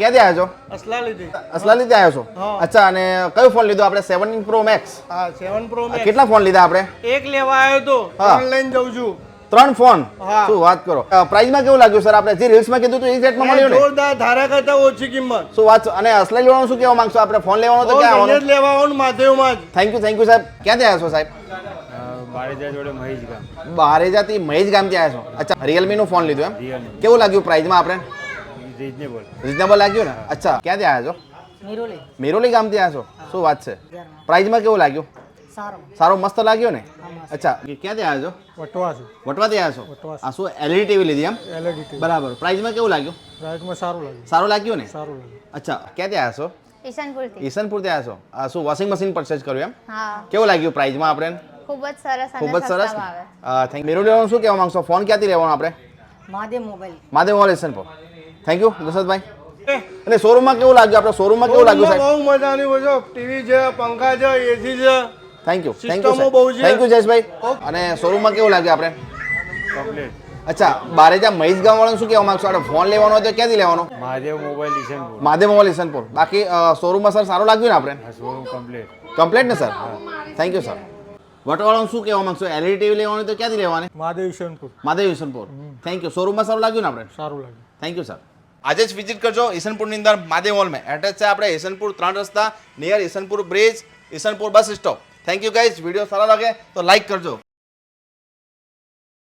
ક્યાંથી આવ્યા છો? અસલાલીથી. અસલાલીથી આવ્યા છો? અચ્છા, અને કયો ફોન લીધો આપણે? 17 Pro Max? હા 7 Pro Max. કેટલા ફોન લીધા આપણે? એક લેવા આવ્યો તો ઓનલાઈન જઉં છું. 3 ફોન? હા. શું વાત કરો. પ્રાઇસમાં કેવું લાગ્યું સર? આપણે જે રીલ્સમાં કીધું હતું એ રેટમાં મળ્યું ને? જોરદાર, ધારા કરતા ઓછી કિંમત. શું વાત છે. અને અસલાઈ લેવાનું શું કહેવા માંગશો? આપણે ફોન લેવાનો તો ક્યાં આવવાનો? લેવા આવવાનું મહાદેવમાં જ. થેન્ક યુ સાહેબ. ક્યાંથી આવ્યા છો સાહેબ? બારેજા જોડે મહેશ ગામ. બારેજાથી મહેશ ગામથી આવ્યા છો? અચ્છા, રિયલમી નું ફોન લીધું એમ? કેવું લાગ્યું પ્રાઇસમાં આપણે? રીઝનેબલ લાગ્યું ને? અચ્છા, ક્યાંથી આવ્યા છો? મેરોલી ગામથી આવ્યા છો? શું વાત છે. પ્રાઇસમાં કેવું લાગ્યું? સારો મસ્ત લાગ્યો ને? અચ્છા, ક્યાંથી આવ્યા છો? વટવાથી આવ્યા છો? આ શું એલઈડી ટીવી લીધી એમ? બરાબર. પ્રાઇસમાં કેવું લાગ્યું? સારું લાગ્યું ને? અચ્છા, ક્યાંથી આવ્યા છો? ઈશનપુરથી આવ્યા છો? આ શું વોશિંગ મશીન પરચેસ કર્યું એમ? કેવું લાગ્યું પ્રાઇસમાં આપણે? ખૂબ જ સરસ. ખૂબ જ સરસ. થેન્ક મેરોલી લેવાનું શું કહેવા માંગશો? ફોન ક્યાંથી લેવાનો આપણે? Mahadev mobile Isanpur. Thank you Dasharathbhai. અને શોરૂમમાં કેવું લાગ્યું? આપણે શોરૂમમાં કેવું લાગ્યું સાહેબ? બહુ મજાની હોય છે. ટીવી છે, પંખા છે, એસી છે. થેન્ક યુ સિસ્ટમો બહુ છે. Thank you Jayeshbhai. અને શોરૂમમાં કેવું લાગ્યું આપણે? કમ્પ્લીટ. અચ્છા, બારેજા મહેશ ગામ વાળાનું શું કહેવા માંગશો? આપણે ફોન લેવાનો હોય તો ક્યાંથી લેવાનો? મહાદેવ મોબાઈલ ઈશનપુર. મહાદેવ મોબાઈલ ઈશનપુર. બાકી શોરૂમમાં સર સારું લાગ્યું ને આપણે? Showroom complete. કમ્પ્લીટ ને સર? Thank you sir. વટવાળાનું શું કહેવા માંગશો? એલઈડી ટીવી લેવાની તો ક્યાંથી લેવાની? મહાદેવ ઈશનપુર. Thank you. શોરૂમમાં સારું લાગ્યું ને આપણે? Thank you sir. આજે જ વિઝિટ કરજો ઈશનપુરની અંદર મહાદેવ મોલમાં. એડ્રેસ છે આપણે ઈશનપુર 3 રસ્તા near Isanpur bridge, Isanpur bus stop. Thank you guys. Video સારો લાગે તો લાઈક કરજો.